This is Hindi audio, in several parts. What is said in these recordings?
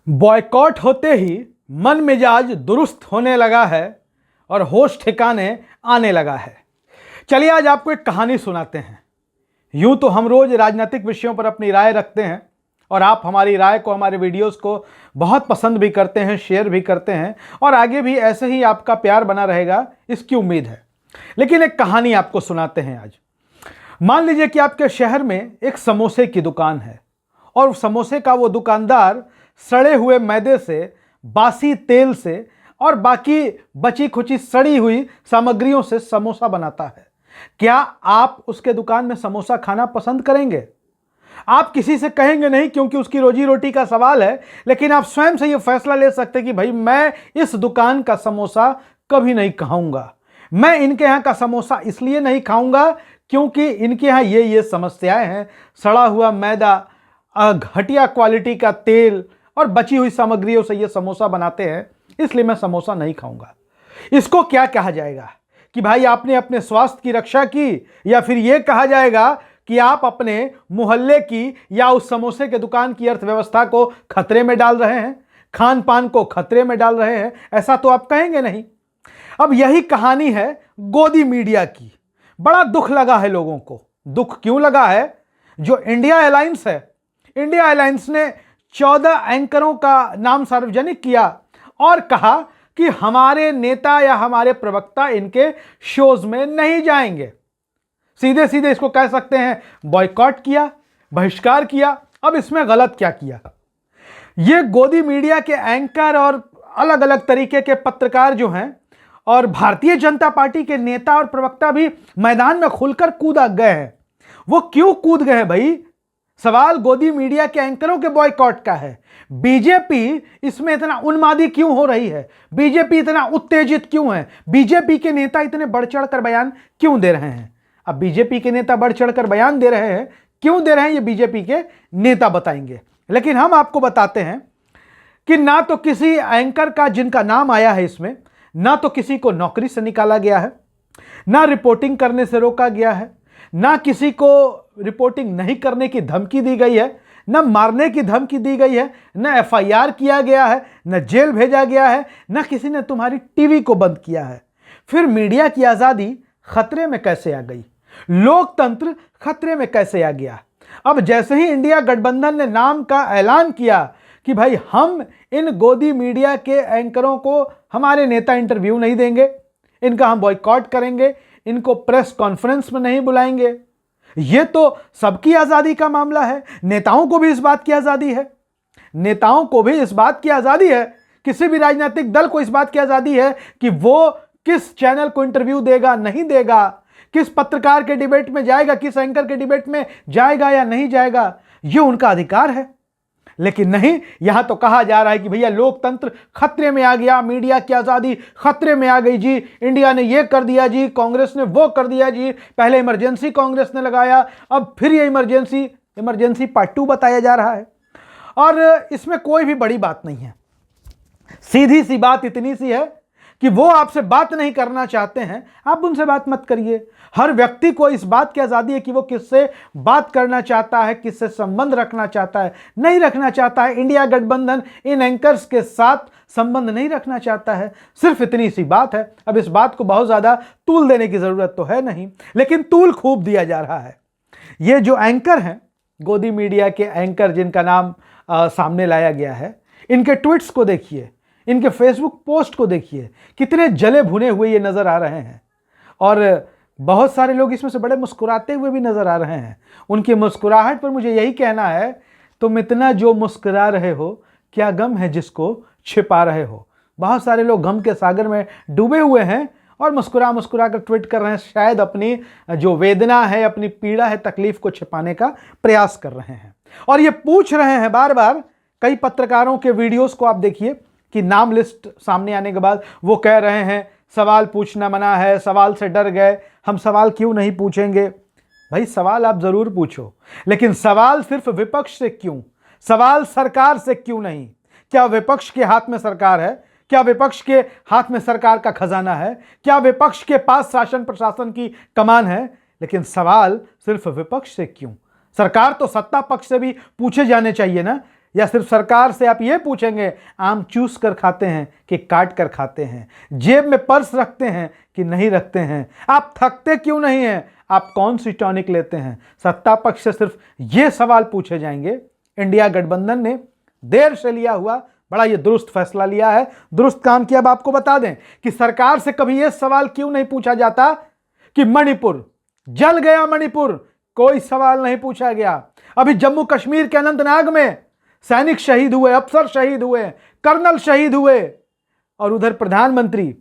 बॉयकॉट होते ही मन मिजाज दुरुस्त होने लगा है और होश ठिकाने आने लगा है। चलिए आज आपको एक कहानी सुनाते हैं। यूं तो हम रोज राजनीतिक विषयों पर अपनी राय रखते हैं और आप हमारी राय को, हमारे वीडियोस को बहुत पसंद भी करते हैं, शेयर भी करते हैं और आगे भी ऐसे ही आपका प्यार बना रहेगा, इसकी उम्मीद है। लेकिन एक कहानी आपको सुनाते हैं आज। मान लीजिए कि आपके शहर में एक समोसे की दुकान है और समोसे का वो दुकानदार सड़े हुए मैदे से, बासी तेल से और बाकी बची खुची सड़ी हुई सामग्रियों से समोसा बनाता है। क्या आप उसके दुकान में समोसा खाना पसंद करेंगे? आप किसी से कहेंगे नहीं क्योंकि उसकी रोजी रोटी का सवाल है, लेकिन आप स्वयं से यह फैसला ले सकते हैं कि भाई मैं इस दुकान का समोसा कभी नहीं खाऊंगा। मैं इनके यहां का समोसा इसलिए नहीं खाऊंगा क्योंकि इनके यहां ये समस्याएं हैं, सड़ा हुआ मैदा, घटिया क्वालिटी का तेल और बची हुई सामग्रियों से ये समोसा बनाते हैं, इसलिए मैं समोसा नहीं खाऊंगा। इसको क्या कहा जाएगा कि भाई आपने अपने स्वास्थ्य की रक्षा की, या फिर यह कहा जाएगा कि आप अपने मोहल्ले की या उस समोसे के दुकान की अर्थव्यवस्था को खतरे में डाल रहे हैं, खान पान को खतरे में डाल रहे हैं? ऐसा तो आप कहेंगे नहीं। अब यही कहानी है गोदी मीडिया की। बड़ा दुख लगा है लोगों को। दुख क्यों लगा है? जो इंडिया अलायंस है, इंडिया अलायंस ने 14 एंकरों का नाम सार्वजनिक किया और कहा कि हमारे नेता या हमारे प्रवक्ता इनके शोज में नहीं जाएंगे। सीधे सीधे इसको कह सकते हैं बॉयकॉट किया, बहिष्कार किया। अब इसमें गलत क्या किया? ये गोदी मीडिया के एंकर और अलग अलग तरीके के पत्रकार जो हैं और भारतीय जनता पार्टी के नेता और प्रवक्ता भी मैदान में खुलकर कूद गए हैं। वो क्यों कूद गए भाई? सवाल गोदी मीडिया के एंकरों के बॉयकॉट का है। बीजेपी इसमें इतना उन्मादी क्यों हो रही है? बीजेपी इतना उत्तेजित क्यों है? बीजेपी के नेता इतने बढ़ चढ़कर बयान क्यों दे रहे हैं? अब बीजेपी के नेता बढ़ चढ़कर बयान दे रहे हैं, क्यों दे रहे हैं ये बीजेपी के नेता बताएंगे। लेकिन हम आपको बताते हैं कि ना तो किसी एंकर का जिनका नाम आया है इसमें, ना तो किसी को नौकरी से निकाला गया है, ना रिपोर्टिंग करने से रोका गया है, ना किसी को रिपोर्टिंग नहीं करने की धमकी दी गई है, न मारने की धमकी दी गई है, न एफआईआर किया गया है, न जेल भेजा गया है, न किसी ने तुम्हारी टीवी को बंद किया है। फिर मीडिया की आजादी खतरे में कैसे आ गई? लोकतंत्र खतरे में कैसे आ गया? अब जैसे ही इंडिया गठबंधन ने नाम का ऐलान किया कि भाई हम इन गोदी मीडिया के एंकरों को हमारे नेता इंटरव्यू नहीं देंगे, इनका हम बॉयकॉट करेंगे, इनको प्रेस कॉन्फ्रेंस में नहीं बुलाएंगे। यह तो सबकी आजादी का मामला है। नेताओं को भी इस बात की आजादी है। नेताओं को भी इस बात की आजादी है, किसी भी राजनीतिक दल को इस बात की आजादी है कि वो किस चैनल को इंटरव्यू देगा, नहीं देगा, किस पत्रकार के डिबेट में जाएगा, किस एंकर के डिबेट में जाएगा या नहीं जाएगा। यह उनका अधिकार है। लेकिन नहीं, यहां तो कहा जा रहा है कि भैया लोकतंत्र खतरे में आ गया, मीडिया की आजादी खतरे में आ गई जी, इंडिया ने यह कर दिया जी, कांग्रेस ने वो कर दिया जी, पहले इमरजेंसी कांग्रेस ने लगाया, अब फिर ये इमरजेंसी पार्ट 2 बताया जा रहा है। और इसमें कोई भी बड़ी बात नहीं है। सीधी सी बात इतनी सी है कि वो आपसे बात नहीं करना चाहते हैं, आप उनसे बात मत करिए। हर व्यक्ति को इस बात की आजादी है कि वो किससे बात करना चाहता है, किससे संबंध रखना चाहता है, नहीं रखना चाहता है। इंडिया गठबंधन इन एंकर्स के साथ संबंध नहीं रखना चाहता है। सिर्फ इतनी सी बात है। अब इस बात को बहुत ज्यादा तूल देने की जरूरत तो है नहीं, लेकिन तूल खूब दिया जा रहा है। ये जो एंकर हैं, गोदी मीडिया के एंकर जिनका नाम सामने लाया गया है, इनके ट्वीट्स को देखिए, इनके फेसबुक पोस्ट को देखिए, कितने जले भुने हुए ये नजर आ रहे हैं। और बहुत सारे लोग इसमें से बड़े मुस्कुराते हुए भी नजर आ रहे हैं। उनकी मुस्कुराहट पर मुझे यही कहना है, तुम इतना जो मुस्कुरा रहे हो, क्या गम है जिसको छिपा रहे हो। बहुत सारे लोग गम के सागर में डूबे हुए हैं और मुस्कुरा मुस्कुरा कर ट्वीट कर रहे हैं, शायद अपनी जो वेदना है, अपनी पीड़ा है, तकलीफ को छिपाने का प्रयास कर रहे हैं। और ये पूछ रहे हैं बार बार, कई पत्रकारों के वीडियोस को आप देखिए कि नाम लिस्ट सामने आने के बाद वो कह रहे हैं सवाल पूछना मना है, सवाल से डर गए, हम सवाल क्यों नहीं पूछेंगे। भाई सवाल आप जरूर पूछो, लेकिन सवाल सिर्फ विपक्ष से क्यों? सवाल सरकार से क्यों नहीं? क्या विपक्ष के हाथ में सरकार है? क्या विपक्ष के हाथ में सरकार का खजाना है? क्या विपक्ष के पास शासन प्रशासन की कमान है? लेकिन सवाल सिर्फ विपक्ष से क्यों? सरकार तो सत्ता पक्ष से भी पूछे जाने चाहिए ना या सिर्फ सरकार से आप ये पूछेंगे आम चूस कर खाते हैं कि काट कर खाते हैं, जेब में पर्स रखते हैं कि नहीं रखते हैं, आप थकते क्यों नहीं हैं, आप कौन सी टॉनिक लेते हैं। सत्ता पक्ष से सिर्फ ये सवाल पूछे जाएंगे। इंडिया गठबंधन ने देर से लिया हुआ बड़ा ये दुरुस्त फैसला लिया है, दुरुस्त काम किया। अब आपको बता दें कि सरकार से कभी यह सवाल क्यों नहीं पूछा जाता कि मणिपुर जल गया, मणिपुर कोई सवाल नहीं पूछा गया। अभी जम्मू कश्मीर के अनंतनाग में सैनिक शहीद हुए, अफसर शहीद हुए, कर्नल शहीद हुए, और उधर प्रधानमंत्री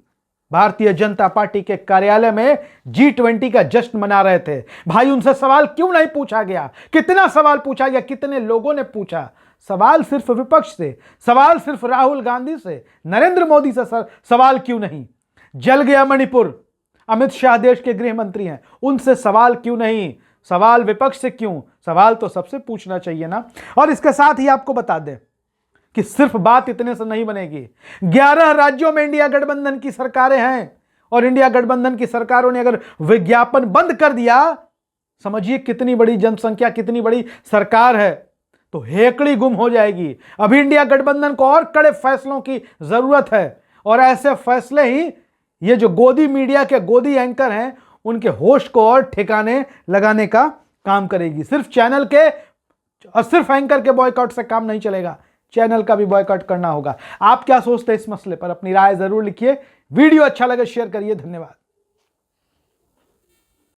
भारतीय जनता पार्टी के कार्यालय में G20 का जश्न मना रहे थे। भाई उनसे सवाल क्यों नहीं पूछा गया? कितना सवाल पूछा गया? कितने लोगों ने पूछा? सवाल सिर्फ विपक्ष से, सवाल सिर्फ राहुल गांधी से, नरेंद्र मोदी से सवाल क्यों नहीं? जल गया मणिपुर, अमित शाह देश के गृह मंत्री हैं, उनसे सवाल क्यों नहीं? सवाल विपक्ष से क्यों? सवाल तो सबसे पूछना चाहिए ना। और इसके साथ ही आपको बता दें कि सिर्फ बात इतने से नहीं बनेगी। 11 राज्यों में इंडिया गठबंधन की सरकारें हैं, और इंडिया गठबंधन की सरकारों ने अगर विज्ञापन बंद कर दिया, समझिए कितनी बड़ी जनसंख्या, कितनी बड़ी सरकार है, तो हेकड़ी गुम हो जाएगी। अभी इंडिया गठबंधन को और कड़े फैसलों की जरूरत है, और ऐसे फैसले ही ये जो गोदी मीडिया के गोदी एंकर हैं उनके होश को और ठिकाने लगाने का काम करेगी। सिर्फ चैनल के और सिर्फ एंकर के बॉयकॉट से काम नहीं चलेगा, चैनल का भी बॉयकॉट करना होगा। आप क्या सोचते हैं इस मसले पर? अपनी राय जरूर लिखिए। वीडियो अच्छा लगे शेयर करिए। धन्यवाद।